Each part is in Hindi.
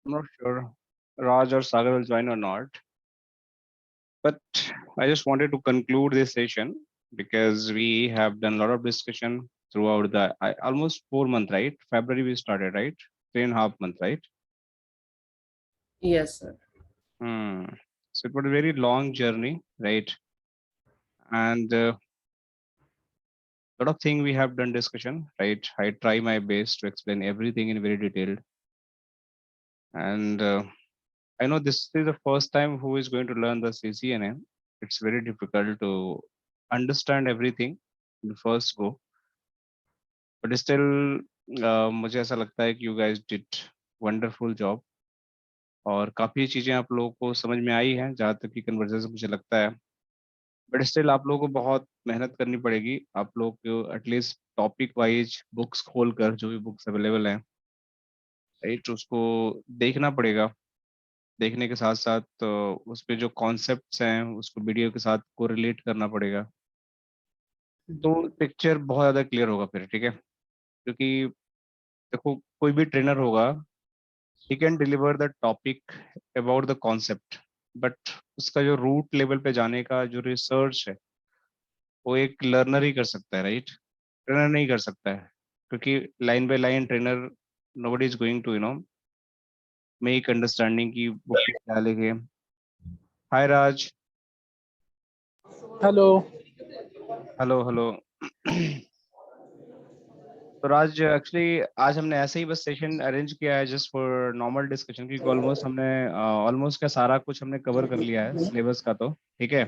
I'm not sure Raj or Sagar will join or not, but I just wanted to conclude this session because we have done a lot of discussion throughout the almost 4 month, right? February we started, right? 3.5 month, right? Yes, sir. Hmm. So it was a very long journey, right? And lot of thing we have done discussion, right? I try my best to explain everything in very detailed, and I know this is the first time who is going to learn the CCNA. It's very difficult to understand everything in the first go, but still मुझे ऐसा लगता है कि you guys did wonderful job और काफी चीजें आप लोगों को समझ में आई हैं जहाँ तक कि कन्वर्सेशन मुझे लगता है, बट स्टिल आप लोगों को बहुत मेहनत करनी पड़ेगी। आप लोग को एटलीस्ट टॉपिक वाइज बुक्स खोल कर जो भी बुक्स अवेलेबल हैं, राइट, उसको देखना पड़ेगा। देखने के साथ साथ उस पे जो कॉन्सेप्ट्स हैं उसको वीडियो के साथ को रिलेट करना पड़ेगा, तो पिक्चर बहुत ज़्यादा क्लियर होगा फिर, ठीक है? क्योंकि देखो कोई भी ट्रेनर होगा, he can deliver the topic about the concept, but उसका जो रूट लेवल पे जाने का जो रिसर्च है वो एक लर्नर ही कर सकता है, राइट? ट्रेनर नहीं कर सकता है, क्योंकि line by line trainer nobody is going to make understanding की बुक में क्या लिखे। Hi Raj. Hello. Hello hello. तो राज एक्चुअली आज हमने ऐसे ही बस सेशन अरेंज किया है जस्ट फॉर नॉर्मल डिस्कशन, क्योंकि ऑलमोस्ट हमने ऑलमोस्ट का सारा कुछ हमने कवर कर लिया है सिलेबस का, तो ठीक है।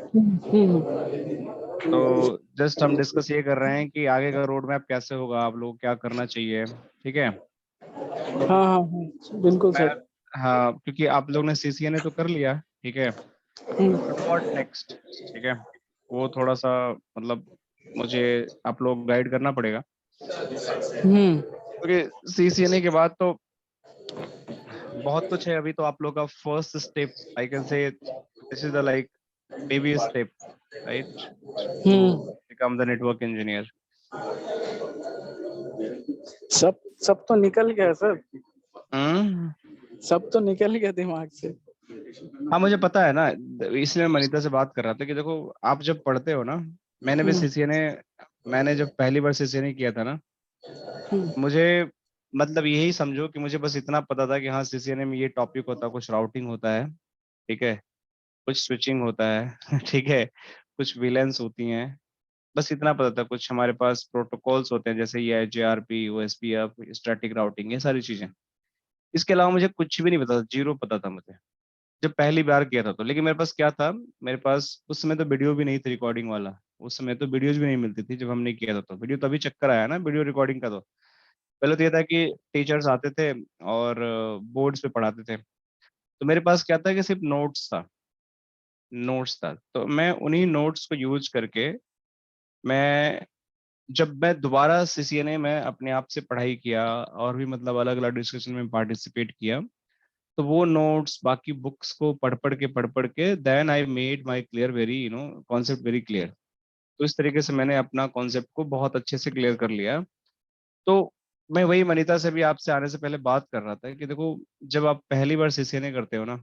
तो जस्ट हम डिस्कस ये कर रहे हैं कि आगे का रोड मैप कैसे होगा, आप लोग क्या करना चाहिए, ठीक है? तो हाँ हाँ हाँ, बिल्कुल मैं, सर। हाँ, क्योंकि आप लोग ने सीसीएनए तो कर लिया, ठीक है, बट व्हाट नेक्स्ट, ठीक है? वो थोड़ा सा मतलब मुझे आप लोग गाइड करना पड़ेगा, हम्म। क्योंकि सीसीएनए के बाद तो बहुत कुछ है। अभी तो आप लोग का first step, I can say this is the like baby step, right, to become the network engineer. सब सब तो निकल गया सर, हम्म। सब तो निकल गया दिमाग से। हाँ मुझे पता है ना, इसलिए मैं मनीता से बात कर रहा था कि देखो आप जब पढ़ते हो ना, मैंने भी सीसीएनए, मैंने जब पहली बार सीसीएनए किया था ना, मुझे मतलब यही समझो कि मुझे बस इतना पता था कि हाँ सीसीएनए में ये टॉपिक होता है, कुछ राउटिंग होता है, ठीक है, कुछ स्विचिंग होता है ठीक है, कुछ विलेंस होती हैं, बस इतना पता था। कुछ हमारे पास प्रोटोकॉल्स होते हैं जैसे ये जेआरपी, ओएसपीएफ, स्टैटिक राउटिंग, ये सारी चीजें। इसके अलावा मुझे कुछ भी नहीं पता था, जीरो पता था मुझे जब पहली बार किया था। तो लेकिन मेरे पास क्या था, मेरे पास उस समय तो वीडियो भी नहीं थी रिकॉर्डिंग वाला, उस समय तो वीडियोज भी नहीं मिलती थी जब हमने किया था। तो वीडियो तभी चक्कर आया ना वीडियो रिकॉर्डिंग का। तो पहले तो ये था कि टीचर्स आते थे और बोर्ड्स पे पढ़ाते थे, तो मेरे पास क्या था कि सिर्फ नोट्स था। तो मैं उन्हीं नोट्स को यूज करके मैं, जब मैं दोबारा सीसीएनए में अपने आप से पढ़ाई किया और भी मतलब अलग अलग डिस्कशन में पार्टिसिपेट किया, तो वो नोट्स बाकी बुक्स को पढ़ पढ़ के then I made my clear very concept very clear. तो इस तरीके से मैंने अपना कॉन्सेप्ट को बहुत अच्छे से क्लियर कर लिया। तो मैं वही मनीता से भी आपसे आने से पहले बात कर रहा था कि देखो जब आप पहली बार सीसीएनए करते हो ना,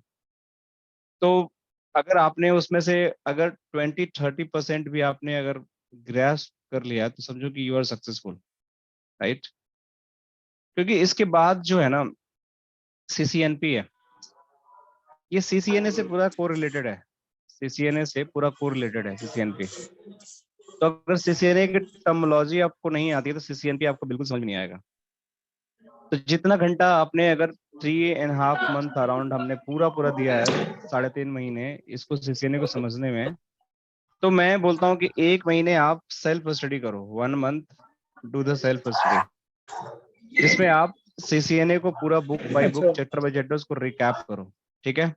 तो अगर आपने उसमें से अगर 20-30% भी आपने अगर ग्रैस्प कर लिया तो समझो कि यू आर सक्सेसफुल, राइट? क्योंकि इसके बाद जो है ना सीसीएनपी है, ये सीसीएनए से पूरा कोरिलेटेड है, सीसीएनए से पूरा कोरिलेटेड है सीसीएनपी। तो अगर सीसीएनए की टर्मिनोलॉजी आपको नहीं आती है तो सीसीएनपी आपको बिल्कुल समझ में नहीं आएगा। तो जितना घंटा आपने अगर 3.5 मंथ अराउंड हमने पूरा पूरा दिया है, 3.5 महीने इसको सीसीएनए को समझने में, तो मैं बोलता हूँ कि 1 महीने आप सेल्फ स्टडी करो, 1 month do the self study, जिसमें आप सीसीएनए को पूरा book by book, chapter by chapter उसको रिकैप करो, ठीक है?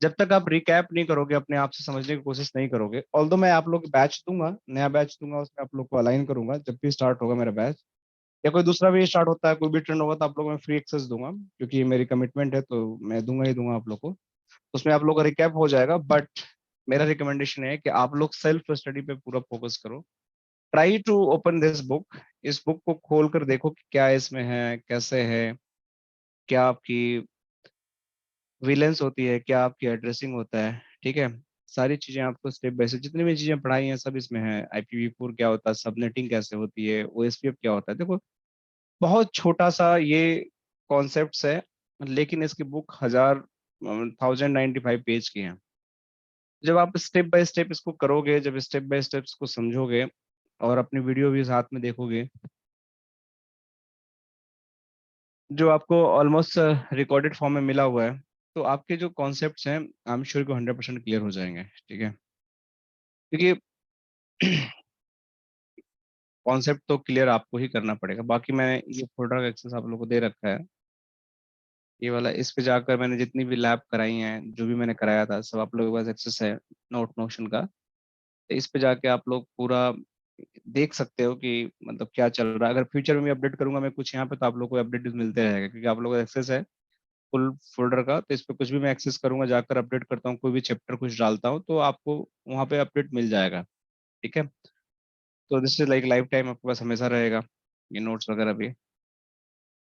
जब तक आप रिकैप नहीं करोगे, अपने आप से समझने की कोशिश नहीं करोगे, ऑल्दो मैं आप लोग बैच दूंगा, नया बैच दूंगा, उसमें आप लोग को अलाइन करूंगा जब भी स्टार्ट होगा मेरा बैच, या कोई दूसरा भी स्टार्ट होता है, कोई भी ट्रेंड होगा, तो आप लोग मैं फ्री एक्सेस दूंगा, क्योंकि ये मेरी कमिटमेंट है, तो मैं दूंगा ही दूंगा आप लोग को। उसमें आप लोग का रिकैप हो जाएगा, बट मेरा रिकमेंडेशन है कि आप लोग सेल्फ स्टडी पे पूरा फोकस करो। Try to open this book, इस बुक को खोल कर देखो कि क्या इसमें है, कैसे है, क्या आपकी वीलेंस होती है, क्या आपकी एड्रेसिंग होता है, ठीक है। सारी चीजें आपको स्टेप बाय स्टेप, जितनी भी चीजें पढ़ाई हैं सब इसमें है। IPv4 क्या होता है, सबनेटिंग कैसे होती है, OSPF क्या होता है। देखो बहुत छोटा सा ये कॉन्सेप्ट्स है, लेकिन इसकी बुक 1095 पेज की है। जब आप स्टेप बाय स्टेप इसको करोगे, जब स्टेप बाय स्टेप इसको समझोगे और अपनी वीडियो भी साथ में देखोगे, जो आपको ऑलमोस्ट रिकॉर्डेड फॉर्म में मिला हुआ है, तो आपके जो कॉन्सेप्ट्स हैं आई एम श्योर को 100% क्लियर हो जाएंगे, ठीक है। क्योंकि कॉन्सेप्ट तो क्लियर आपको ही करना पड़ेगा। बाकी मैंने ये फोल्डर का एक्सेस आप लोगों को दे रखा है, ये वाला। इस पे जाकर मैंने जितनी भी लैब कराई हैं, जो भी मैंने कराया था, सब आप लोगों के पास एक्सेस है नोट नोशन का। तो इस पे जाके आप लोग पूरा देख सकते हो कि मतलब क्या चल रहा है। अगर फ्यूचर में भी अपडेट करूंगा मैं कुछ यहाँ पे, तो आप लोगों को अपडेट मिलते रहेगा, क्योंकि आप लोगों को एक्सेस है फुल फोल्डर का। तो इस पे कुछ भी मैं एक्सेस करूंगा, जाकर अपडेट करता हूँ, कोई भी चैप्टर कुछ डालता हूँ, तो आपको वहाँ पे अपडेट मिल जाएगा, ठीक है। तो this is like life time आपके पास हमेशा रहेगा ये नोट्स वगैरह भी।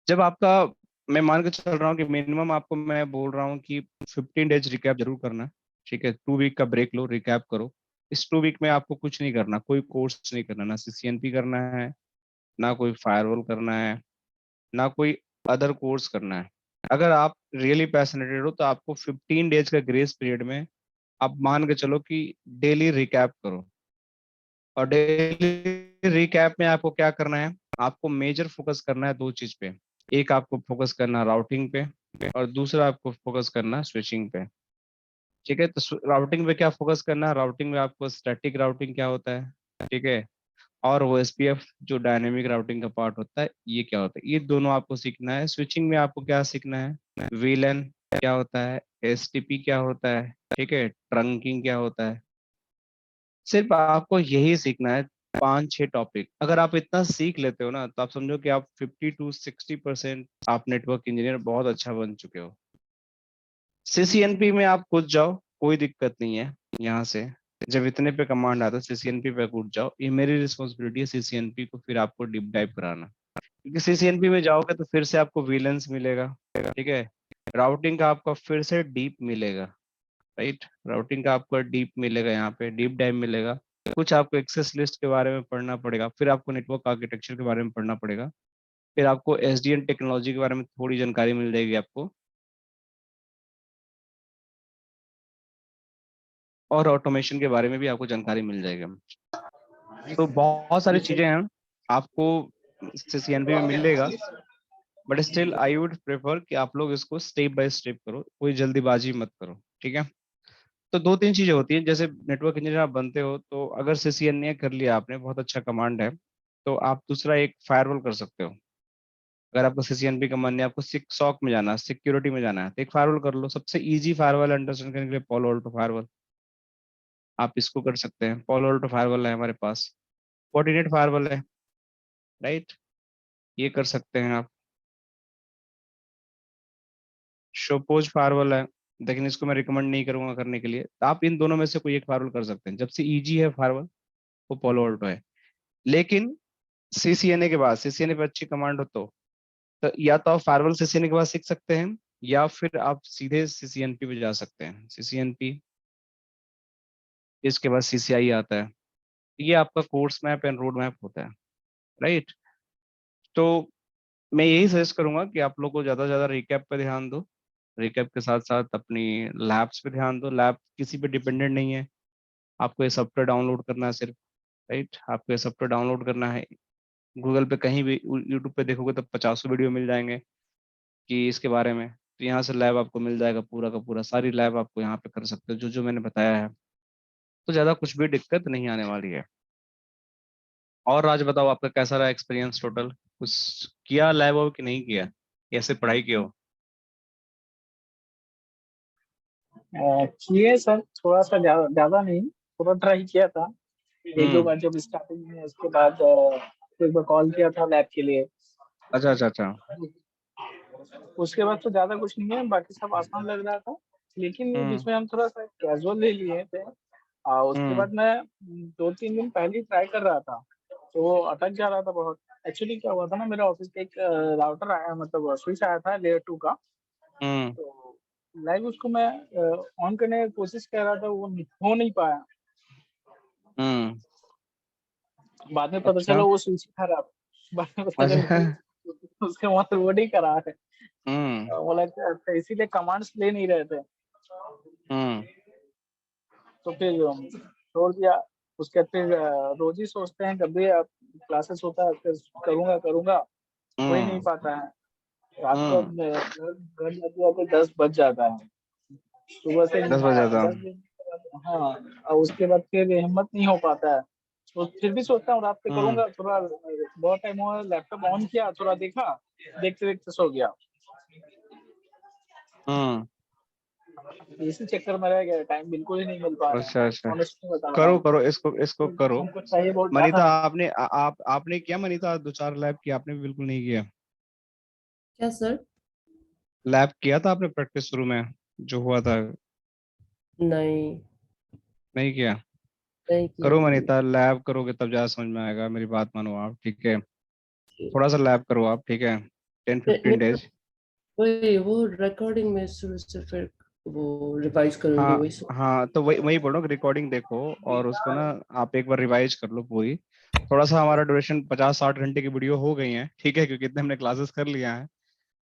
जब आपका, मैं मान के चल रहा हूँ कि मिनिमम आपको मैं बोल रहा हूँ कि 15 डेज रिकैप जरूर करना है, ठीक है। 2 वीक का ब्रेक लो, रिकैप करो। इस 2 वीक में आपको कुछ नहीं करना, कोई कोर्स नहीं करना, ना CCNP करना है, ना कोई फायरवॉल करना है, ना कोई अदर कोर्स करना है। अगर आप रियली पैशनेटेड हो तो आपको 15 डेज का ग्रेस पीरियड में आप मान के चलो कि डेली रिकैप करो। और डेली रिकैप में आपको क्या करना है, आपको मेजर फोकस करना है दो चीज पे। एक आपको फोकस करना है राउटिंग पे, और दूसरा आपको फोकस करना है स्विचिंग पे, ठीक है। तो राउटिंग पे क्या फोकस करना है, राउटिंग में आपको स्टैटिक राउटिंग क्या होता है, ठीक है। और OSPF जो डायनेमिक राउटिंग का पार्ट होता है, ये क्या होता है, ये दोनों आपको सीखना है। स्विचिंग में आपको क्या सीखना है, VLAN क्या होता है, STP क्या होता है, ठीक है, ट्रंकिंग क्या होता है। सिर्फ आपको यही सीखना है, 5-6 टॉपिक। अगर आप इतना सीख लेते हो ना, तो आप समझो कि आप 50 to 60% आप नेटवर्क इंजीनियर बहुत अच्छा बन चुके हो। CCNP में आप कूद जाओ, कोई दिक्कत नहीं है। यहाँ से जब इतने पे कमांड आता है, CCNP पे कूद जाओ। ये मेरी रिस्पॉन्सिबिलिटी है CCNP को फिर आपको डीप डाइव कराना, क्योंकि CCNP में जाओगे तो फिर से आपको विलेंस मिलेगा, ठीक है। राउटिंग का आपका फिर से डीप मिलेगा, राइट। राउटिंग का आपको डीप मिलेगा, यहाँ पे डीप डाइव मिलेगा। कुछ आपको एक्सेस लिस्ट के बारे में पढ़ना पड़ेगा, फिर आपको नेटवर्क आर्किटेक्चर के बारे में पढ़ना पड़ेगा, फिर आपको SDN टेक्नोलॉजी के बारे में थोड़ी जानकारी मिल जाएगी आपको, और ऑटोमेशन के बारे में भी आपको जानकारी मिल जाएगी। तो बहुत सारी चीजें हैं आपको CCNP में मिलेगा। But still I would prefer कि आप लोग इसको स्टेप बाय स्टेप करो, कोई जल्दीबाजी मत करो, ठीक है। तो 2-3 चीजें होती हैं, जैसे नेटवर्क इंजीनियर आप बनते हो, तो अगर CCNA कर लिया आपने, बहुत अच्छा कमांड है, तो आप दूसरा एक फायरवॉल कर सकते हो। अगर आपको CCNP का मन है, आपको SOC में जाना है, सिक्योरिटी में जाना है, तो एक फायरवॉल कर लो। सबसे इजी फायरवॉल अंडरस्टैंड करने के लिए पॉलो अल्टो फायरवॉल, आप इसको कर सकते हैं। पॉलो अल्टो फायरवॉल है हमारे पास, फोर्टिनेट फायरवॉल है, राइट, ये कर सकते हैं आप। शोपोज फायरवॉल है, लेकिन इसको मैं रिकमेंड नहीं करूंगा करने के लिए। तो आप इन दोनों में से कोई एक फायरवॉल कर सकते हैं। जब से इजी है फायरवॉल, वो पॉलो अल्टो है। लेकिन CCNA के बाद, CCNA पे अच्छी कमांड हो तो या तो आप फायरवॉल CCNA के बाद सीख सकते हैं, या फिर आप सीधे CCNP पे जा सकते हैं। CCNP, इसके बाद CCI आता है। ये आपका course map and road map होता है, राइट। तो मैं यही सजेस्ट करूंगा कि आप लोग को ज्यादा से ज्यादा रिकैप पे ध्यान दो। रिकैप के साथ साथ अपनी लैब्स पे ध्यान दो। लैब किसी पे डिपेंडेंट नहीं है, आपको ये सॉफ्टवेयर डाउनलोड करना है सिर्फ, राइट। आपको ये सॉफ्टवेयर डाउनलोड करना है। गूगल पे कहीं भी, यूट्यूब पे देखोगे तो 50 वीडियो मिल जाएंगे कि इसके बारे में। तो यहाँ से लैब आपको मिल जाएगा पूरा का पूरा, सारी लैब आपको यहाँ पे कर सकते हो जो जो मैंने बताया है। तो ज़्यादा कुछ भी दिक्कत नहीं आने वाली है। और राज बताओ, आपका कैसा रहा एक्सपीरियंस टोटल, कुछ किया लैब और कि नहीं किया, कैसे पढ़ाई की हो? किए सर, थोड़ा सा ज्यादा ज्यादा नहीं, थोड़ा ट्राई किया था एक दो हम्म। बार जब स्टार्टिंग में। उसके बाद एक बार कॉल किया था लैब के लिए। अच्छा अच्छा अच्छा। उसके बाद तो ज्यादा कुछ नहीं है, बाकी सब आसान लग रहा था। लेकिन ये बीच हम्म में हम थोड़ा सा कैजुअल ले लिए थे। उसके हम्म बाद मैं 2-3 दिन पहले ट्राई कर रहा था, तो वो अटक जा रहा था बहुत। एक्चुअली क्या हुआ था ना, मेरे ऑफिस पे एक राउटर आया, मतलब स्विच आया था लेयर 2 का। हम्म तो लाइव उसको मैं ऑन करने की कोशिश कर रहा था, वो हो नहीं पाया। हम्म। बाद में पता अच्छा। चला वो स्विच ही खराब। बाद में पता चला अच्छा। कि उसके मदरबोर्ड ही खराब है। हम्म। बोला अच्छा, इसीलिए कमांड्स ले नहीं रहे थे। हम्म। तो फिर छोड़ दिया। उसके बाद फिर रोज ही सोचते हैं कभी क्लासेस होता है फिर करूंगा करूंगा, हो ही नहीं हम्म। पाता है। रात को हम्म। घर जाते जाते 10 बज जाता है। सुबह से 10 बजे था। 10 बजे के बाद, हाँ, और उसके बाद फिर हिम्मत नहीं हो पाता है। तो फिर भी सोचता हूँ रात को हम्म। करूंगा, थोड़ा बहुत टाइम हुआ, लैपटॉप ऑन किया, थोड़ा देखा, देखते देखते सो गया। हम्म। इसी चक्कर में रह गया, टाइम बिल्कुल ही नहीं मिल पा रहा है। अच्छा अच्छा। ऑनेस्टली बता रहा करो हूँ। करो, इसको इसको करो। हमको चाहिए बहुत मनीता, ज्यादा। आपने किया मनीता, 2-4 लैब किया आपने भी बिल्कुल नहीं किया? क्या सर? लैब किया था आपने प्रैक्टिस शुरू में जो हुआ था? नहीं, नहीं किया? नहीं किया करो मैंने। मनीता, लैब करोगे तब ज्यादा समझ में आएगा, मेरी बात मानो आप, ठीक है? थोड़ा सा लैब करो आप, ठीक है? 10-15 डेज। वही वो रिकॉर्डिंग में शुरू से फिर वो रिवाइज करूंगी, हाँ वही सब। हाँ, तो वही वही बोलो कि रिकॉर्डिंग देखो और उसको ना आप एक बार रिवाइज कर लो पूरी। थोड़ा सा हमारा ड्यूरेशन 50-60 घंटे की वीडियो हो गई है, ठीक है, क्योंकि इतने हमने क्लासेस कर लिया है, जी।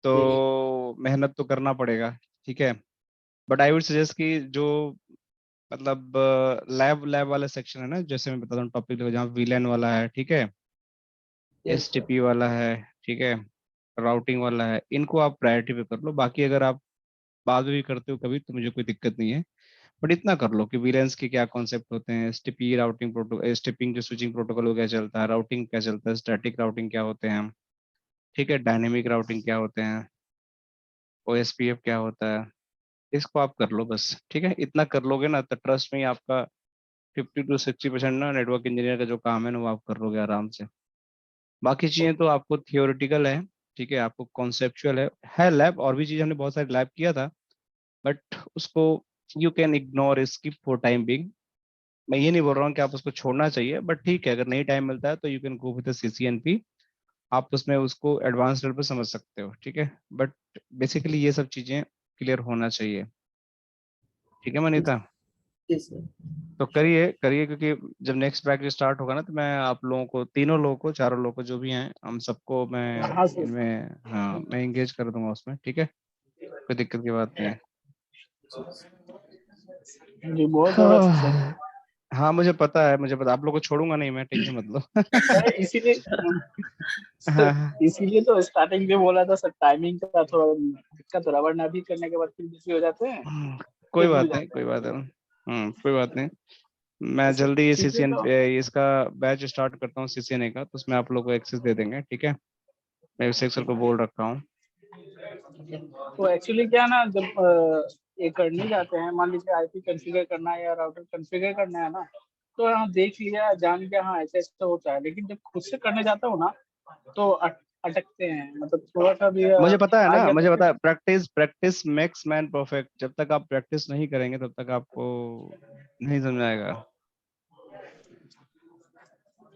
तो मेहनत तो करना पड़ेगा, ठीक है? बट आई वुड सजेस्ट कि जो मतलब लैब लैब वाला सेक्शन है ना, जैसे मैं बताता हूँ टॉपिक देखो, जहाँ वीलैन वाला है, ठीक है, यस सर। एसटीपी वाला है, ठीक है, राउटिंग वाला है, इनको आप प्रायोरिटी पे कर लो। बाकी अगर आप बाद में भी करते हो कभी तो मुझे कोई दिक्कत नहीं है, बट इतना कर लो कि वीलेंस के क्या कॉन्सेप्ट होते हैं, एसटीपी राउटिंग प्रोटोकॉल, एसटीपिंग जो स्विचिंग प्रोटोकॉल वो क्या चलता है, राउटिंग क्या चलता है, स्टैटिक राउटिंग क्या होते हैं, ठीक है, डायनेमिक राउटिंग क्या होते हैं, ओएसपीएफ क्या होता है, इसको आप कर लो बस, ठीक है? इतना कर लोगे ना तो ट्रस्ट में ही आपका 50 to 60% ना नेटवर्क इंजीनियर का जो काम है ना वो आप कर लोगे आराम से। बाकी चीज़ें तो आपको थियोरिटिकल है, ठीक है, आपको कॉन्सेप्चुअल है लैब, और भी चीज़ हमने बहुत सारे लैब किया था, बट उसको you can ignore skip for time being. मैं ये नहीं बोल रहा हूँ कि आप उसको छोड़ना चाहिए, बट ठीक है, अगर नहीं टाइम मिलता है तो you can go with CCNP, आप उसमें उसको एडवांस लेवल पर समझ सकते हो, ठीक है? बट बेसिकली ये सब चीज़ें क्लियर होना चाहिए, ठीक है मनीता? जी सर। तो करिए करिए, क्योंकि जब नेक्स्ट बैच स्टार्ट होगा ना तो मैं आप लोगों को, तीनों लोगों को, चारों लोगों को, जो भी हैं हम सबको मैं हाँ सर। इनमें, हाँ, मैं इंगेज कर दूंगा उसमें, ठीक है? कोई दिक्कत की बात नहीं है। जी बहुत ज्यादा अच्छा सर। हाँ हाँ, मुझे पता, आप लोग को छोड़ूंगा नहीं मैं, टेंशन मत लो। मैं इसीलिए हाँ सर, हाँ। इसीलिए तो स्टार्टिंग में बोला था सर, टाइमिंग का थोड़ा दिक्कत, रबड़ ना भी करने के बाद फिर बिजी हो जाते हैं, कोई फिर भूल बात नहीं, जाते कोई हैं। बात नहीं। कोई बात नहीं। मैं सर जल्दी ये इसीलिए सीसीएन तो इसका बैच स्टार्ट करता हूँ सीसीएनए का, तो उसमें आप लोग को एक्सेस दे देंगे, ठीक है? मैं सेक्शन को बोल रखा हूँ। तो एक्चुअली क्या है ना, जब ये करने जाते हैं, मान लीजिए आईपी कॉन्फ़िगर करना है या राउटर कॉन्फ़िगर करना है ना, तो हाँ देख लिया जान गया, हाँ ऐसा ऐसा होता है, लेकिन जब खुद से करने जाता हूँ ना तो अटकते हैं, मतलब थोड़ा सा भी मुझे पता है आ ना, गया तो मुझे फिर। पता है, practice practice makes man perfect. जब तक आप प्रैक्टिस नहीं करेंगे तब तक आपको नहीं समझ आएगा,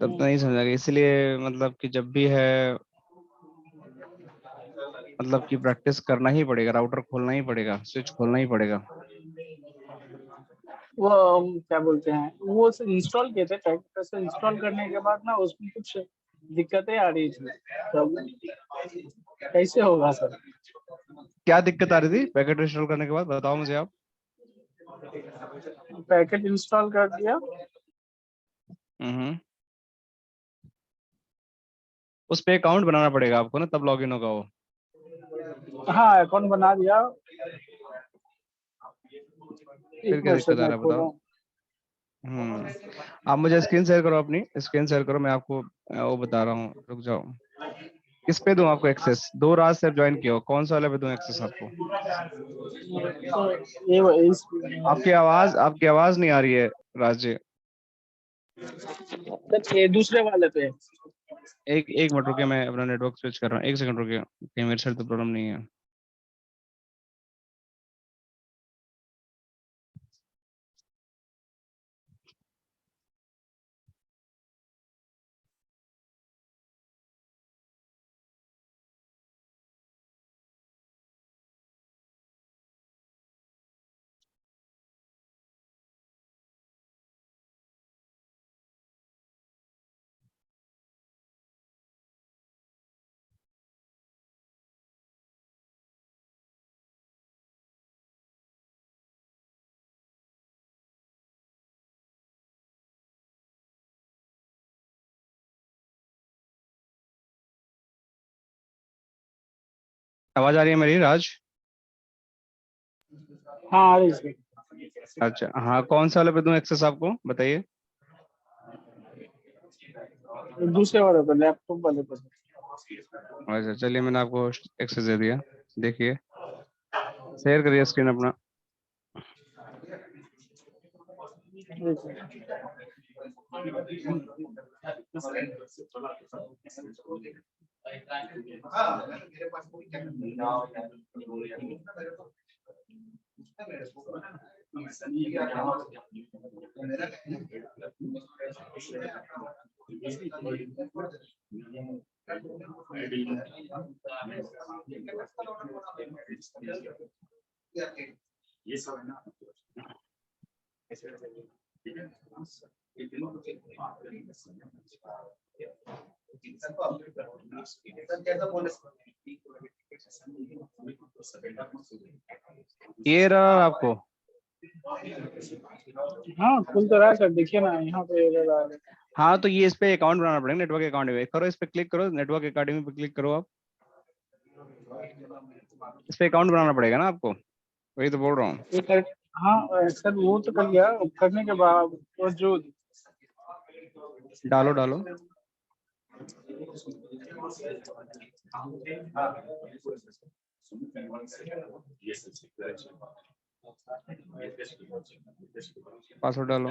तब तक नहीं समझ आएगा। इसलिए मतलब कि जब भी है, मतलब कि प्रैक्टिस करना ही पड़ेगा, राउटर खोलना ही पड़ेगा, स्विच खोलना ही पड़ेगा। वो क्या बोलते हैं, वो इंस्टॉल किए थे, ट्रैक्टर से इंस्टॉल करने के बाद ना उसमें कुछ दिक्कतें आ रही थी, तो कैसे होगा सर? क्या दिक्कत आ रही थी पैकेट इंस्टॉल करने के बाद, बताओ मुझे आप। पैकेट इंस्टॉल कर दिया। हम्म। उस पे अकाउंट बनाना पड़ेगा आपको ना, तब लॉगिन होगा वो। हाँ अकाउंट बना दिया। फिर एक क्या मिनट सर दिक्कत आ मैं रहा है खोल रहा बताओ। हूँ। आप मुझे स्क्रीन शेयर करो अपनी, स्क्रीन शेयर करो, मैं आपको वो बता रहा हूँ, रुक जाओ। किस पे दूं आपको एक्सेस? 2 रात से ज्वाइन किया हो, कौन सा वाले पे दूं एक्सेस आपको? तो इस आपकी आवाज नहीं आ रही है राज जी। सर, ये दूसरे वाले पे। एक एक मिनट रुकिए, मैं अपना नेटवर्क स्विच कर रहा हूँ, 1 सेकंड रुकिए, कहीं मेरे साइड तो प्रॉब्लम नहीं है। आवाज आ रही है मेरी राज? हाँ आ रही है। अच्छा हाँ, कौन सा वाले पे दूं एक्सेस आपको बताइए? दूसरे वाले पे, लैपटॉप वाले पे। अच्छा चलिए, मैंने आपको एक्सेस दे दिया, देखिए शेयर करिए स्क्रीन अपना। ये रहा आपको। हाँ खुल तो रहा है सर, देखिए ना यहाँ पे error आ रहा है। हाँ तो ये इस पे अकाउंट बनाना पड़ेगा, नेटवर्क अकाउंट में करो, इस पे क्लिक करो, नेटवर्क अकाडमी पे क्लिक करो आप। इस पे अकाउंट बनाना पड़ेगा ना आपको, वही तो बोल रहा हूँ। ये कर, हाँ सर वो तो कर लिया, करने के बाद वो जो डालो डालो। पासवर्ड डालो।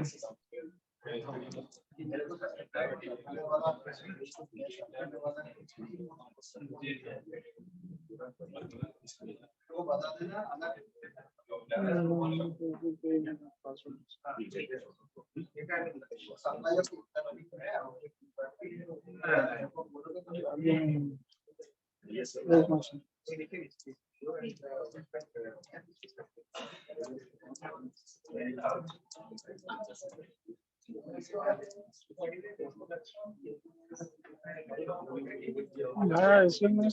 हाँ इसमें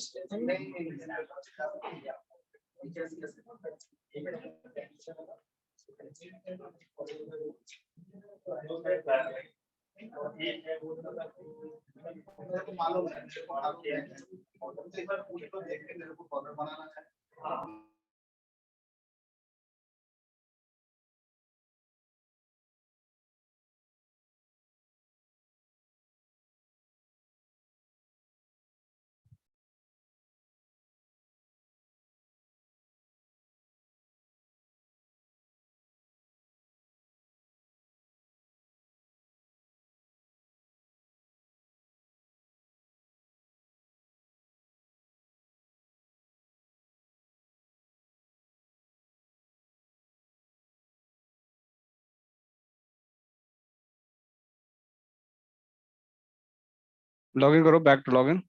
लॉगिन करो, बैक टू लॉगिन।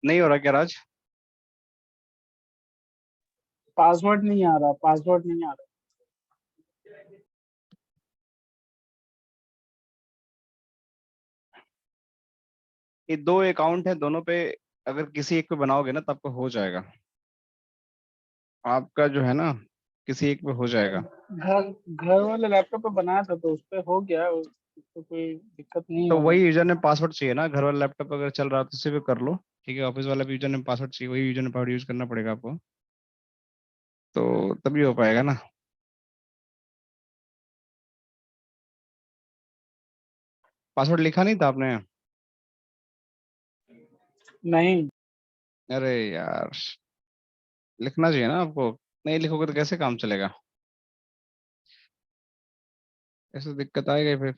नहीं हो रहा क्या राज? पासवर्ड नहीं आ रहा, पासवर्ड नहीं आ रहा। ये दो अकाउंट है, दोनों पे अगर किसी एक पे बनाओगे ना तब तो हो जाएगा, आपका जो है ना किसी एक पे हो जाएगा। घर घर वाले लैपटॉप पे बनाया था तो उस पे हो गया, उसको कोई दिक्कत नहीं तो होगी। वही यूजर ने पासवर्ड चाहिए ना, घर वाला लैपटॉप अगर चल रहा है तो उसी पे कर लो, ठीक है। ऑफिस वाला भी यूजर ने पासवर्ड चाहिए, वही यूजर ने पासवर्ड यूज करना पड़ेगा आपको, तो तभी हो पाएगा ना। पासवर्ड लिखा नहीं था आपने? नहीं अरे यार, लिखना चाहिए ना आपको, नहीं लिखोगे तो कैसे काम चलेगा, ऐसे दिक्कत आएगा ही फिर।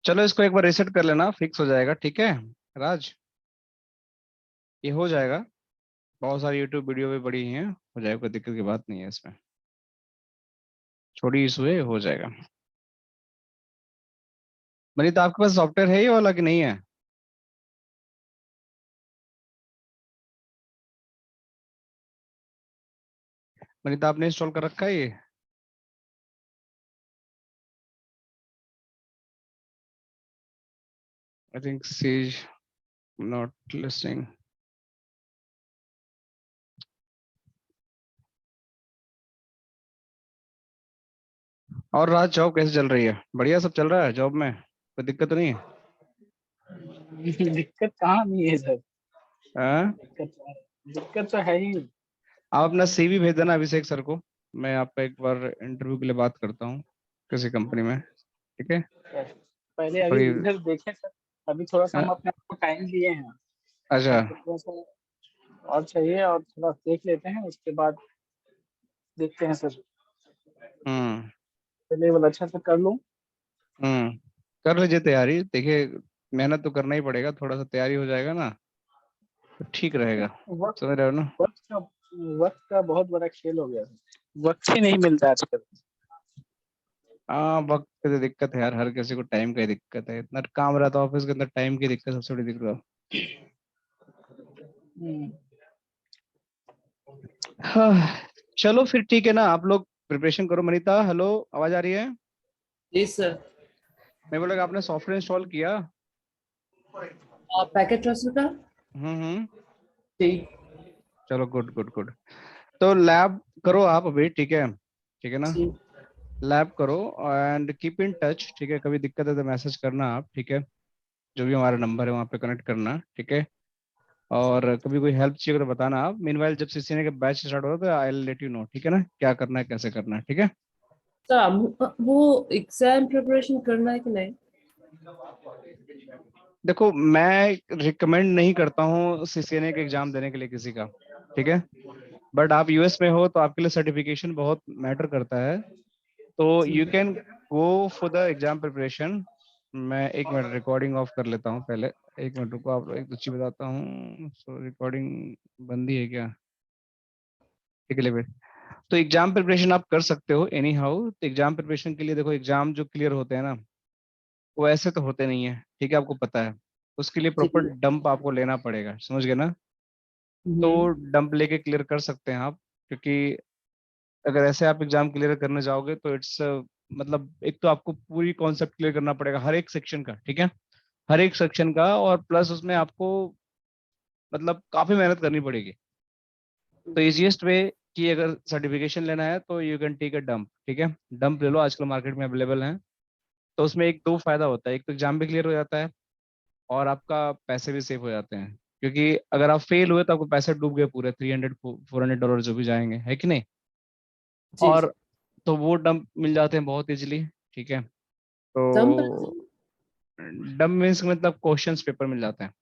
चलो इसको एक बार रीसेट कर लेना, फिक्स हो जाएगा, ठीक है राज, ये हो जाएगा। बहुत सारी यूट्यूब वीडियो भी बड़ी हैं, हो जाएगा, कोई दिक्कत की बात नहीं है इसमें, छोटी इशू है, हो जाएगा। मनी तो आपके पास सॉफ्टवेयर है ये वाला कि नहीं है? मनीता आपने इंस्टॉल कर रखा है ये? I think Sage not listening. और राज जॉब कैसे चल रही है? बढ़िया सब चल रहा है जॉब में? कोई दिक्कत तो नहीं है? दिक्कत कहाँ नहीं है सर, हाँ? दिक्कत तो है ही। आप अपना CV भेज देना अभिषेक सर को, मैं आपका एक बार इंटरव्यू के लिए बात करता हूँ किसी कंपनी में, ठीक है? पहले अभी थोड़ी इधर देखे सर, अभी थोड़ा सा हम हाँ, अपने आप को टाइम दिए हैं, अच्छा। तो थोड़ा सा और चाहिए और थोड़ा देख लेते हैं, उसके बाद देखते हैं सर। हम्म पहले लेवल अच्छा से कर लूँ। हम्म कर लीजिए तैयारी, देखिए मेहनत तो करना ही पड़ेगा, थोड़ा सा तैयारी हो जाएगा ना तो ठीक रहेगा। वक्त समझ रहे हो ना? वक्त का वक्त का बहुत बड़ा खेल हो गया है, वक्त ही नहीं मिलता आजकल। हाँ, वक्त की तो दिक्कत है यार, हर किसी को टाइम की दिक्कत है, इतना काम रहता है ऑफिस के अंदर, टाइम की दिक्कत सबसे बड़ी दिक्कत हम्म, है। हाँ, चलो फिर ठीक है ना, आप लोग प्रिपरेशन करो। मनीता हेलो, आवाज आ रही है? जी सर। मैं बोला आपने सॉफ्टवेयर इंस्टॉल किया? पैकेट ट्रांसफर का? हम्म। जी। चलो गुड गुड गुड। तो लैब करो आप अभी, ठीक है ना? जी। लैब करो एंड कीप इन टच, ठीक है? कभी दिक्कत है तो मैसेज करना आप, ठीक है? जो भी हमारा नंबर है वहाँ पे कनेक्ट करना, ठीक है? और कभी कोई हेल्प चाहिए तो बताना आप। मीनवाइल जब CCNA का बैच स्टार्ट होगा तो I will let you know, ठीक है ना, क्या करना है कैसे करना है, ठीक है? सर वो एग्जाम प्रिपरेशन करना है कि नहीं? देखो मैं रिकमेंड नहीं करता हूँ CCNA का एग्जाम देने के लिए किसी का, ठीक है? बट आप US में हो तो आपके लिए सर्टिफिकेशन बहुत मैटर करता है, तो जी। You can go for the exam preparation. मैं एक मिनट रिकॉर्डिंग ऑफ कर लेता हूँ पहले, एक मिनट रुको, आप एक चीज बताता हूँ। सो रिकॉर्डिंग बंदी है क्या? ठीक है ले। तो एग्जाम प्रिपरेशन आप कर सकते हो एनी हाउ। तो एग्जाम प्रिपरेशन के लिए देखो, एग्जाम जो क्लियर होते हैं ना वो ऐसे तो होते नहीं है, ठीक है? आपको पता है, उसके लिए जी। प्रॉपर डंप आपको लेना पड़ेगा, समझ गए ना? तो हम्म। डंप लेके क्लियर कर सकते हैं आप, क्योंकि अगर ऐसे आप एग्जाम क्लियर करने जाओगे तो इट्स मतलब एक तो आपको पूरी कॉन्सेप्ट क्लियर करना पड़ेगा हर एक सेक्शन का, ठीक है? हर एक सेक्शन का, और प्लस उसमें आपको मतलब काफी मेहनत करनी पड़ेगी। तो इजिएस्ट वे कि अगर सर्टिफिकेशन लेना है तो you can take a dump, ठीक है? डंप ले लो, आजकल मार्केट में अवेलेबल है। तो उसमें एक दो फायदा होता है, एक तो एग्जाम भी क्लियर हो जाता है और आपका पैसे भी सेव हो जाते हैं, क्योंकि अगर आप फेल हुए तो आपको पैसे डूब गए पूरे, $300-400 जो भी जाएंगे, है कि नहीं? जी सर। और तो वो डंप मिल जाते हैं बहुत इजीली, ठीक है? दम। तो डंप मीन्स मतलब क्वेश्चंस पेपर मिल जाते हैं।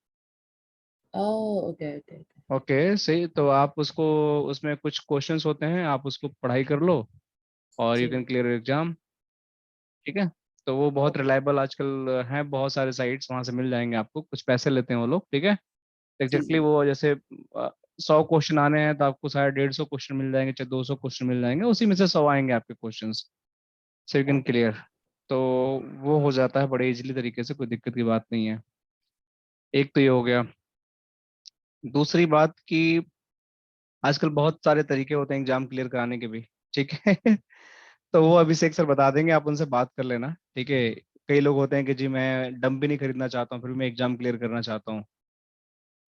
ओह, ओके ओके। ओके सही, तो आप उसको, उसमें कुछ क्वेश्चंस होते हैं, आप उसको पढ़ाई कर लो और यू जी। कैन क्लियर एग्जाम, ठीक है? तो वो बहुत ओके। रिलायबल आजकल हैं, बहुत सारे साइट्स वहां से मिल जाएंगे आपको, कुछ पैसे लेते हैं वो लोग, ठीक है? जी एग्जैक्टली जी। वो जैसे 100 क्वेश्चन आने हैं तो आपको शायद 150 क्वेश्चन मिल जाएंगे, चाहे 200 क्वेश्चन मिल जाएंगे, उसी में से 100 आएंगे आपके question, so you can clear. तो वो हो जाता है बड़े इजीली तरीके से, कोई दिक्कत की बात नहीं है। एक तो ये हो गया। दूसरी बात कि आजकल बहुत सारे तरीके होते हैं एग्जाम क्लियर कराने के भी, ठीक है? तो वो अभिषेक सर बता देंगे, आप उनसे बात कर लेना, ठीक है? कई लोग होते हैं कि जी मैं डम भी नहीं खरीदना चाहता हूँ फिर भी मैं एग्जाम क्लियर करना चाहता हूँ।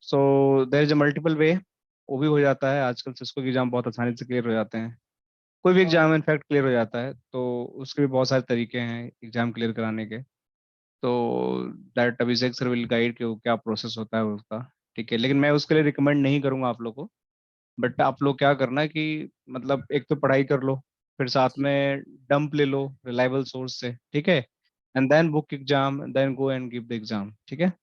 So there is a multiple way, वो भी हो जाता है आजकल। सिस्को के एग्जाम बहुत आसानी से क्लियर हो जाते हैं, कोई भी हाँ एग्जाम इनफैक्ट क्लियर हो जाता है, तो उसके भी बहुत सारे तरीके हैं एग्जाम क्लियर कराने के। तो that Abhishek sir will guide कि वो क्या प्रोसेस होता है उसका, ठीक है? लेकिन मैं उसके लिए रिकमेंड नहीं करूंगा आप लोग को। बट आप लोग क्या करना है कि मतलब एक तो पढ़ाई कर लो, फिर साथ में डंप ले लो रिलायबल सोर्स से, ठीक है? And then book exam, then go and give the exam, ठीक है?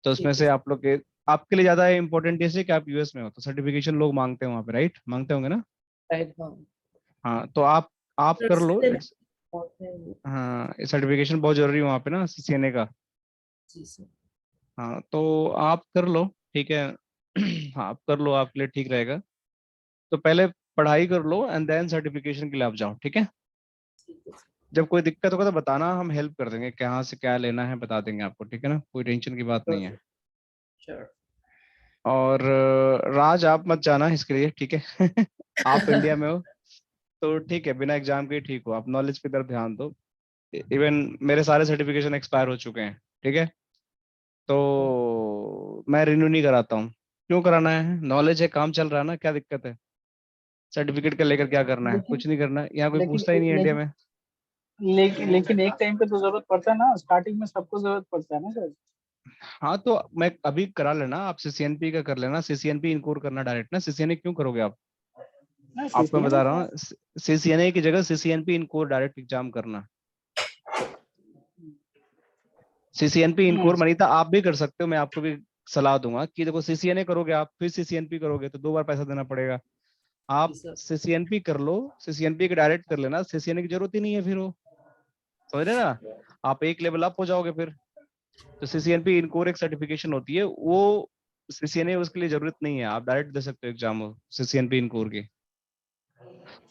तो उसमें ठीक है से आप लोग के, आपके लिए ज्यादा इंपॉर्टेंट ये है कि आप US में हो तो सर्टिफिकेशन लोग मांगते हैं वहाँ पे, राइट? मांगते होंगे ना? राइट। हाँ हाँ तो आप कर लो। सर, बहुत है वो। हाँ, सर्टिफिकेशन बहुत जरूरी है वहाँ पे ना, CCNA का। जी सर। हाँ तो आप कर लो, ठीक है? हाँ आप कर लो, आपके लिए ठीक रहेगा। तो पहले पढ़ाई कर लो एंड देन सर्टिफिकेशन के लिए आप जाओ, ठीक है? ठीक है जब कोई दिक्कत होगा तो बताना, हम हेल्प कर देंगे, कहाँ से क्या लेना है बता देंगे आपको, ठीक है ना? कोई टेंशन की बात नहीं सर। है। श्योर। और राज आप मत जाना इसके लिए, ठीक है। आप इंडिया में हो तो ठीक है, बिना एग्जाम के ही ठीक हो, आप नॉलेज की तरफ ध्यान दो। इवन मेरे सारे सर्टिफिकेशन एक्सपायर हो चुके हैं, ठीक है। तो मैं रिन्यू नहीं कराता हूँ। क्यों कराना है, नॉलेज है, काम चल रहा है ना, क्या दिक्कत है। सर्टिफिकेट का लेकर क्या करना है, लेकिन कुछ नहीं करना है, यहाँ कोई लेकिन पूछता ही नहीं है इंडिया लेकिन में। लेकिन एक टाइम पे तो जरूरत पड़ता है ना, स्टार्टिंग में सबको जरूरत पड़ता है ना सर। हाँ तो मैं अभी करा लेना, आप सीसीएनपी का कर लेना, सीसीएनपी इनकोर करना डायरेक्ट ना, सीसीएनए क्यों करोगे आप। ना आपको मैं सीसीएन बता रहा का। हूँ, सीसीएनए की जगह सीसीएनपी इनकोर डायरेक्ट एग्जाम करना। सीसीएनपी इनकोर अच्छा। मनीता आप भी कर सकते हो, मैं आपको भी सलाह दूंगा कि देखो सीसीएनए करोगे आप फिर सीसीएनपी करोगे तो 2 बार पैसा देना पड़ेगा। जी आप सर। सीसीएनपी कर लो, सीसीएनपी के डायरेक्ट कर लेना, सीसीएनए की जरूरत ही नहीं है फिर वो, समझ रहे ना। आप एक लेवल अप हो जाओगे फिर। तो सीसीएनपी इनकोर एक सर्टिफिकेशन होती है वो, सीसीएनए उसके लिए जरूरत नहीं है, आप डायरेक्ट दे सकते हो एग्जाम सीसीएनपी इनकोर की।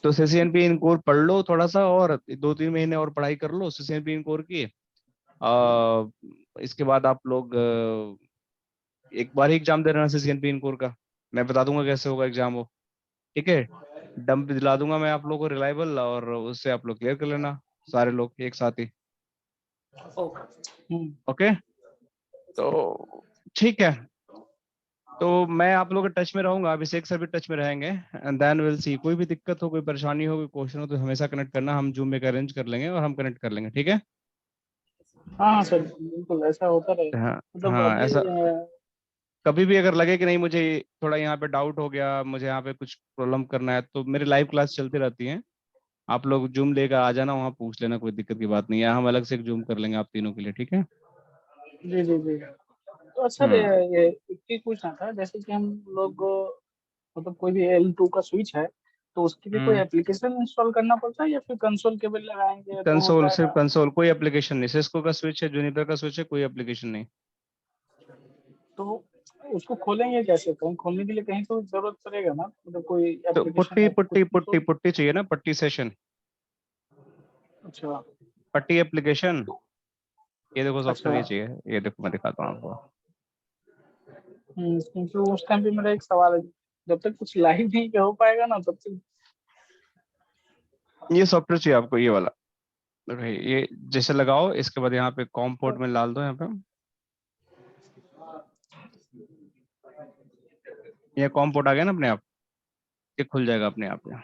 तो सीसीएनपी इनकोर पढ़ लो थोड़ा सा, और 2-3 महीने और पढ़ाई कर लो सीसीएनपी इनकोर की। इसके बाद आप लोग एक बार ही एग्जाम दे रहना सीसीएनपी इनकोर का, मैं बता दूंगा कैसे होगा एग्जाम वो, ठीक है। डंप दिला दूंगा मैं आप लोगों को रिलायबल, और उससे आप लोग क्लियर कर लेना सारे लोग एक साथ ही। ओके। ओके, तो ठीक है। तो मैं आप लोगों के टच में रहूंगा, अभिषेक सर भी टच में रहेंगे, एंड देन विल सी। कोई भी दिक्कत हो, कोई परेशानी हो, कोई क्वेश्चन हो तो हमेशा कनेक्ट करना, हम जूम में अरेंज कर लेंगे और हम कनेक्ट कर लेंगे, ठीक है। हाँ हाँ सर, बिल्कुल ऐसा होता रहेगा। हाँ मतलब हाँ, अभी ऐसा कभी भी अगर लगे कि नहीं मुझे थोड़ा यहाँ पे डाउट हो गया, मुझे यहाँ पे कुछ प्रॉब्लम करना है, तो मेरी लाइव क्लास चलती रहती है, आप लोग जूम लेकर आ जाना, वहाँ पूछ लेना, कोई दिक्कत की बात नहीं है, हम अलग से एक जूम कर लेंगे आप तीनों के लिए, ठीक है। जी जी जी। तो अच्छा हम्म ये एक चीज पूछना था, जैसे कि हम लोग मतलब कोई भी L2 का स्विच है, तो उसके लिए कोई हम्म। एप्लीकेशन इंस्टॉल करना पड़ता है या फिर कंसोल केबल लगाएंगे तो हो कंसोल, सिर्फ जाएगा? कंसोल, कोई एप्लीकेशन नहीं, सिस्को का स्विच है, जूनिपर का स्विच है, कोई एप्लीकेशन नहीं। तो उसको खोलेंगे कैसे? कहीं खोलने के लिए कहीं तो जरूरत पड़ेगा ना, मतलब कोई तो एप्लीकेशन पुट्टी है कुछ पुट्टी भी पुट्टी तो। पुट्टी चाहिए ना, पट्टी सेशन, अच्छा। पट्टी एप्लीकेशन। ये देखो अच्छा। सॉफ्टवेयर ये चाहिए, ये देखो मैं दिखाता हूँ आपको। क्योंकि उस टाइम पे मेरा एक सवाल है, जब तक कुछ लाइव नहीं हो पाएगा ना तब तक। ये सॉफ्टवेयर चाहिए आपको, ये वाला। देखो ये जैसे लगाओ, इसके बाद यहाँ पे कॉम पोर्ट में डाल दो, यहाँ पे ये कॉम पोर्ट आ गया ना अपने आप, ये खुल जाएगा अपने आप यहाँ।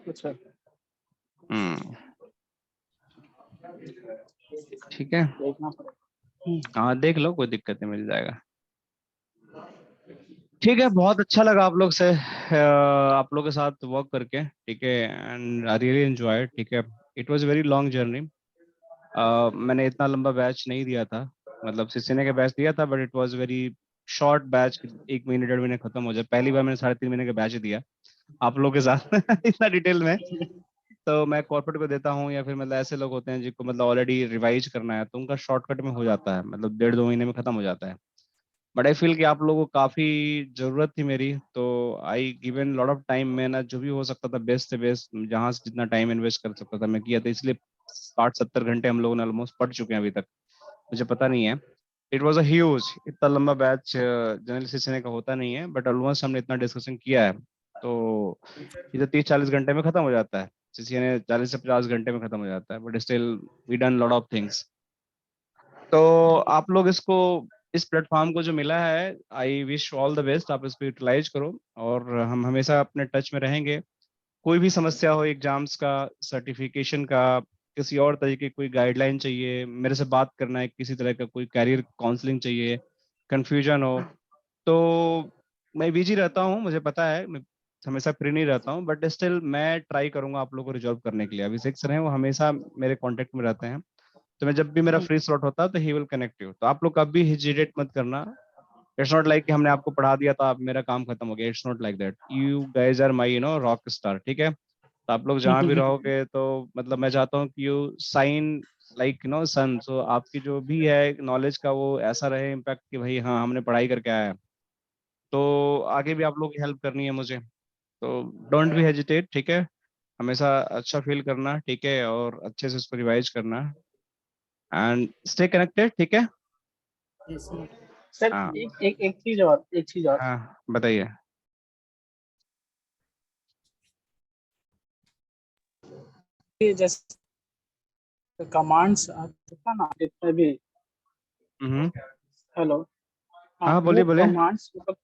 अच्छा। हम्म, ठीक है। देखना पड़ेगा। हाँ देख लो, कोई दिक्कत नहीं, मिल जाएगा। ठीक है, बहुत अच्छा लगा आप लोग से आप लोग के साथ वर्क करके, ठीक है, एंड आई रियली एंजॉय, ठीक है। It was very long journey. मैंने इतना लंबा बैच नहीं दिया था, मतलब सीसीएनए का बैच दिया था, but it was very short batch, 1 महीने 1.5 महीने खत्म हो जाए। पहली बार मैंने 3.5 महीने का बैच दिया आप लोग के साथ इतना डिटेल में। तो मैं कॉर्पोरेट को देता हूँ, या फिर मतलब ऐसे लोग होते हैं जिनको मतलब ऑलरेडी रिवाइज करना है, तो उनका शॉर्टकट में हो जाता है, मतलब 1.5-2 महीने में खत्म हो जाता है। बट आई फील कि आप लोगों को काफी जरूरत थी मेरी, तो I given lot of time. मैं ना जो भी हो सकता था बेस्ट से बेस्ट, जहां से जितना टाइम इन्वेस्ट कर सकता था मैं किया था, इसलिए 60-70 घंटे हम लोगों ने ऑलमोस्ट पढ़ चुके हैं अभी तक, मुझे पता नहीं है। इट वॉज अ ह्यूज, इतना लंबा बैच जनरल सीसीने का होता नहीं है, बट ऑलमोस्ट हमने इतना डिस्कशन किया है, तो ये तो 30-40 घंटे में खत्म हो जाता है। सीसीने 40 से 50 घंटे में खत्म हो जाता है, but still we done lot of things. तो आप लोग इसको, इस प्लेटफॉर्म को जो मिला है, I wish all the best, आप इसको यूटिलाइज करो, और हम हमेशा अपने टच में रहेंगे। कोई भी समस्या हो एग्जाम्स का, सर्टिफिकेशन का, किसी और तरीके की कोई गाइडलाइन चाहिए, मेरे से बात करना है, किसी तरह का कोई कैरियर काउंसलिंग चाहिए, कंफ्यूजन हो, तो मैं बिजी रहता हूँ, मुझे पता है, मैं हमेशा फ्री नहीं रहता हूँ, बट स्टिल मैं ट्राई करूंगा आप लोगों को रिजॉल्व करने के लिए। अभिषेक सर हैं, वो हमेशा मेरे कांटेक्ट में रहते हैं, तो मैं जब भी मेरा फ्री स्लॉट होता है तो ही विल कनेक्ट यू। तो आप लोग कभी हिजिटेट मत करना। इट्स नॉट लाइक कि हमने आपको पढ़ा दिया तो आप मेरा काम खत्म हो गया, it's not like that, you guys are my rock star, ठीक है। तो आप लोग जहाँ भी रहोगे, तो मतलब मैं चाहता हूँ कि यू साइन लाइक सन, सो आपकी जो भी है नॉलेज का वो ऐसा रहे इम्पैक्ट कि भाई हाँ हमने पढ़ाई करके आया है। तो आगे भी आप लोग की हेल्प करनी है मुझे, तो डोंट बी हेजिटेट, ठीक है। हमेशा अच्छा फील करना, ठीक है, और अच्छे से इसको रिवाइज करना, एंड स्टे कनेक्टेड, ठीक है। जी सर। सर हाँ एक चीज और हाँ बताइए। ये जैसे कमांड्स आता ना जितने भी, हम्म। हेलो, हाँ हाँ वो बोलिए बोलिए। कमांड्स मतलब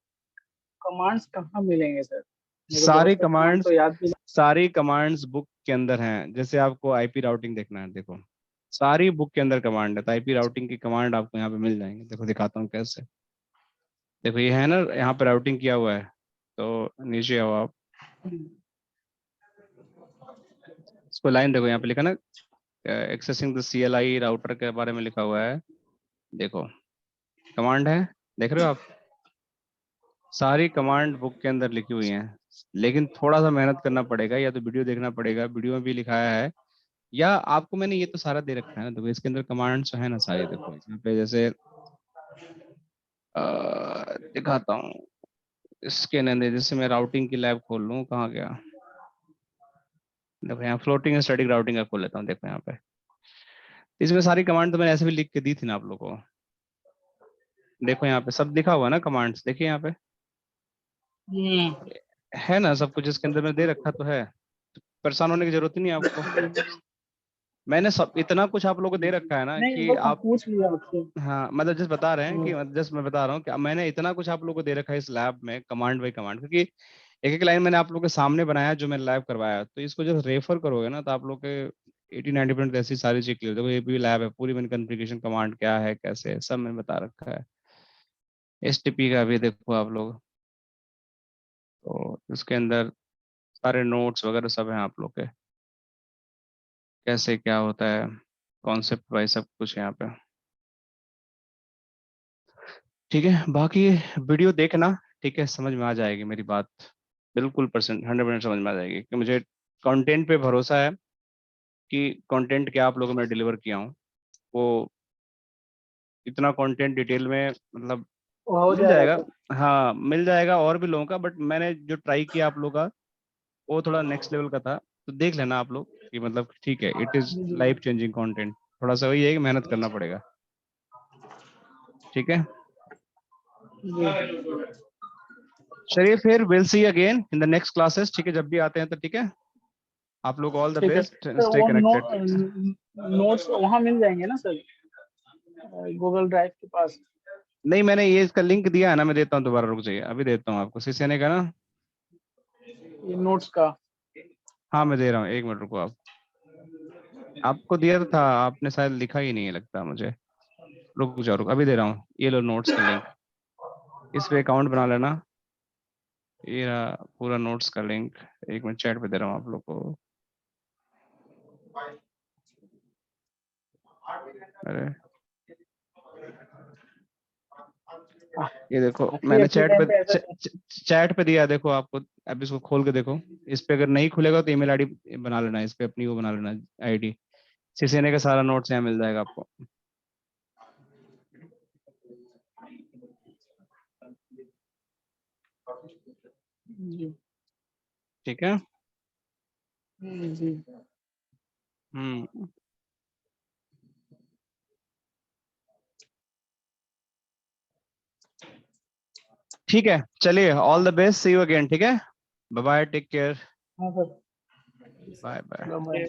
कमांड्स कहाँ मिलेंगे सर? मेरे को बहुत सारी सारे कमांड कमांड्स तो याद भी सारी कमांड्स बुक के अंदर हैं। जैसे आपको आईपी राउटिंग देखना है, देखो सारी बुक के अंदर कमांड है, तो आईपी राउटिंग की कमांड आपको यहाँ पे मिल जाएंगे। देखो दिखाता हूँ कैसे। देखो ये है ना, यहाँ पे राउटिंग किया हुआ है, तो नीचे आओ आप, नहीं। इसको लाइन देखो, यहाँ पे लिखा ना एक्सेसिंग द सीएलआई राउटर के बारे में लिखा हुआ है। देखो कमांड है, देख रहे हो आप? सारी कमांड बुक के अंदर लिखी हुई हैं, लेकिन थोड़ा सा मेहनत करना पड़ेगा, या तो वीडियो देखना पड़ेगा, वीडियो में भी लिखाया है, या आपको मैंने ये तो सारा दे रखा है ना। देखो इसके अंदर कमांड्स है ना सारी, देखो यहाँ पे जैसे दिखाता हूँ। इसके अंदर जैसे मैं राउटिंग की लैब खोल लूँ, कहाँ गया? देखो यहाँ फ्लोटिंग स्टैटिक राउटिंग का खोल लेता हूँ। देखो यहाँ पे इसमें सारी कमांड तो मैंने ऐसे भी लिख के दी थी ना आप लोगों को। देखो यहाँ पे सब लिखा हुआ है ना कमांड्स, देखिए यहाँ पे है ना सब कुछ इसके अंदर में दे रखा तो है। तो परेशान होने की जरूरत ही नहीं है आपको। मैंने सब इतना कुछ आप लोगों को दे रखा है ना नहीं, कि वो हम आप, पूछ लिया आपसे। हाँ मतलब जस्ट बता रहे हैं कि हम्म, जस्ट मैं बता रहा हूँ कि मैंने इतना कुछ आप लोगों को दे रखा है इस लैब में, कमांड बाई कमांड, क्योंकि एक एक लाइन मैंने आप लोगों के सामने बनाया जो मैंने लैब करवाया। तो इसको जब रेफर करोगे ना, तो आप लोग के 80-90% ऐसी सारी चीज क्लियर। देखो ये भी लैब है पूरी, मैंने कॉन्फ़िगरेशन कमांड क्या है कैसे है सब मैंने बता रखा है। एसटीपी का भी देखो आप लोग, तो इसके अंदर सारे नोट्स वगैरह सब हैं आप लोग के, कैसे क्या होता है, कॉन्सेप्ट वाइज सब कुछ है यहाँ पे। ठीक है, बाकी वीडियो देखना, ठीक है, समझ में आ जाएगी मेरी बात, बिल्कुल 100% समझ में आ जाएगी कि मुझे कंटेंट पे भरोसा है कि कंटेंट क्या आप लोगों को मैं डिलीवर किया हूँ, वो इतना कंटेंट डिटेल में मतलब हो मिल जाएगा जाएगा। सर। हाँ मिल जाएगा और भी लोगों का, बट मैंने जो ट्राई किया आप लोगों का वो थोड़ा नेक्स्ट लेवल का था। तो देख लेना आप लोग कि मतलब ठीक है, इट इज जी लाइफ चेंजिंग कंटेंट। थोड़ा सा वही है कि मेहनत करना पड़ेगा। ठीक है, जी। चलिए फिर will see again in the next classes. ठीक है, जब भी आते हैं तो ठीक है, आप लोग ऑल द ठीक है बेस्ट, सर, स्टे वो कनेक्टेड। नोट्स वहाँ मिल जाएंगे ना सर, गूगल ड्राइव के पास? नहीं मैंने ये इसका लिंक दिया है ना, मैं देता हूँ दोबारा, रुक जाइए अभी देता हूँ आपको, सीसीएनए का ना। ये नोट्स का? हाँ मैं दे रहा हूँ, एक मिनट रुको आप, आपको दिया तो था, आपने शायद लिखा ही नहीं है लगता मुझे। रुक जाओ, रुक अभी दे रहा हूँ, ये लो नोट्स का लिंक, इस पे अकाउंट बना लेना। ये रहा पूरा नोट्स का लिंक, एक मिनट चैट पे दे रहा हूँ आप लोग को। अरे ये देखो आखिरी मैंने आखिरी चैट पे टाइम पे ऐसा चैट पे दिया है, देखो आपको। अब इसको खोल के देखो, इस पे अगर नहीं खुलेगा तो ईमेल आईडी बना लेना, इस पे अपनी वो बना लेना आईडी। सीसीएनए का सारा नोट्स यहाँ मिल जाएगा आपको। जी ठीक है। जी। हम्म। ठीक है, चलिए all the best, see you again. ठीक है, बाय बाय, टेक केयर, हाँ सर, बाय बाय। बाय।